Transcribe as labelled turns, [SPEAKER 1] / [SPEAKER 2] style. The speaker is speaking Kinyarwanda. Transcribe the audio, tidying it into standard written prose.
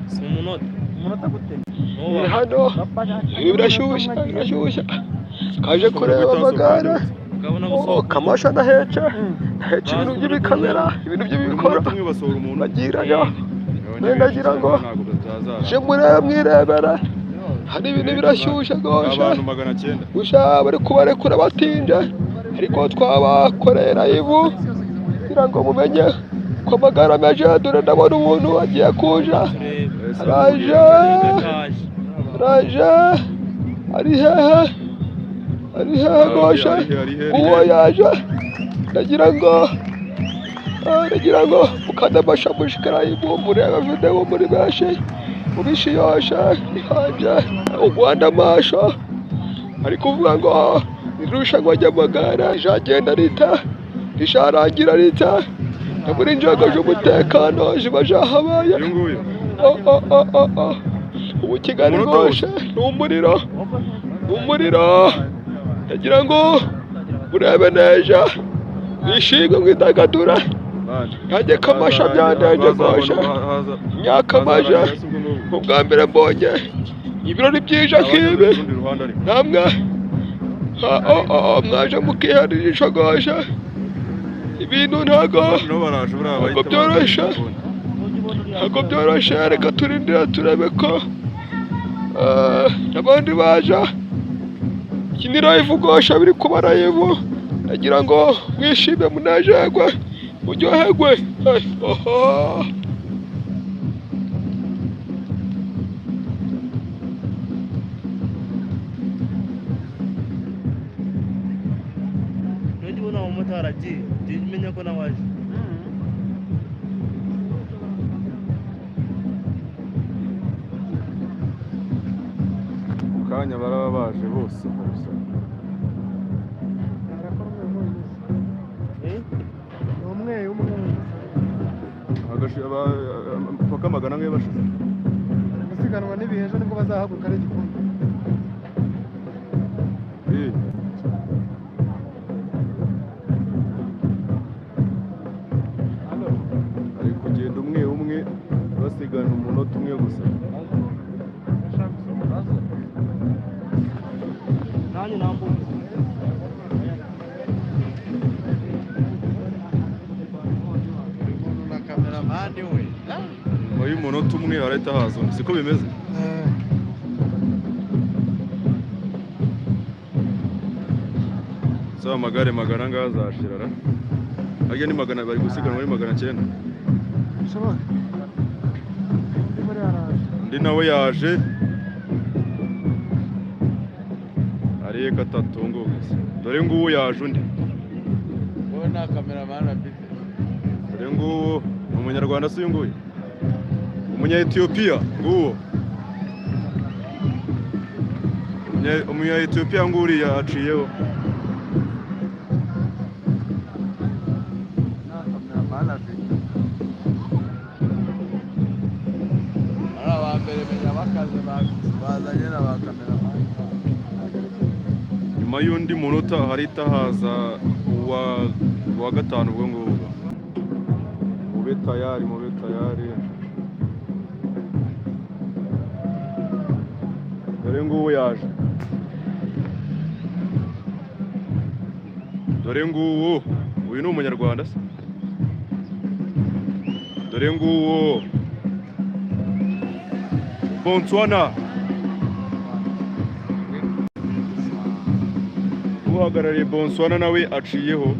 [SPEAKER 1] Si umunota gute
[SPEAKER 2] hano birashyushye kaje kureba amagare kamasha ndahetse ibintu by'ibikamera ibintu by'ibikoro bagirayo ndagira ngo je mwirebera hari ibintu birashyushye gosha gusa bari kubarekura batinje ariko twabakorera ivu kugira ngo mumenye ko amagare ameze dore ndabona umuntu agiye kuja araje ari hehe gosha uwo yaje ndagira ngo mukadamasha mushikara ivu murebe video muri benshi mubishi yosha ihanje ugwanda amasho ari kuvuga ngo irushanwa ry'amagare rijagenda rita risharangira rita muri inzego z'umutekano ziba zahabaye ubu Kigali rwose ni umuriro ndagira ngo murebe neza mwishimwe mwidagadura nanjye kamasha byandenze rwose nyakamaje ubwa mbere mbonye ibirori byije nk'ibi namwe mwaje mukiharirije rwose ibintu ntabwo byoroshye reka turindira turebe ko abandi baje iki ni live gosha biri kuba live ndagira ngo mwishime munejegwe muryoherwe
[SPEAKER 1] nujibona umumotari agiye menya ko nawaje
[SPEAKER 3] kanya baraba baje bose
[SPEAKER 4] umwe
[SPEAKER 3] paka magana nge bashize
[SPEAKER 4] gusiganwa n'ibihejo nibwo bazahaguruka ari igikombe
[SPEAKER 3] ari kugenda umwe basigana umunota umwe gusa
[SPEAKER 1] nanjye nambuye
[SPEAKER 4] na kameramani we
[SPEAKER 3] nyuma y'umunota umwe arahita haza undi siko bimeze amagare magana ngaha azashirara harya ni magana bari gusiganwa muri 900 undi nawe yaje ariye gatatu ngo dore nguwo yaje undi
[SPEAKER 4] wowe na kameramani afite
[SPEAKER 3] dore nguwo umunyarwanda si nguwo umunya Ethiopia nguwo umunya Ethiopia nguri yaciyeho nyuma y'undi munota harita haza uwa gatanu ubwo ngubwo mube tayari dore nguwo yaje dore nguwo uyu ni umunyarwanda se dore nguwo Botswana uhagarariye Botswana nawe aciyeho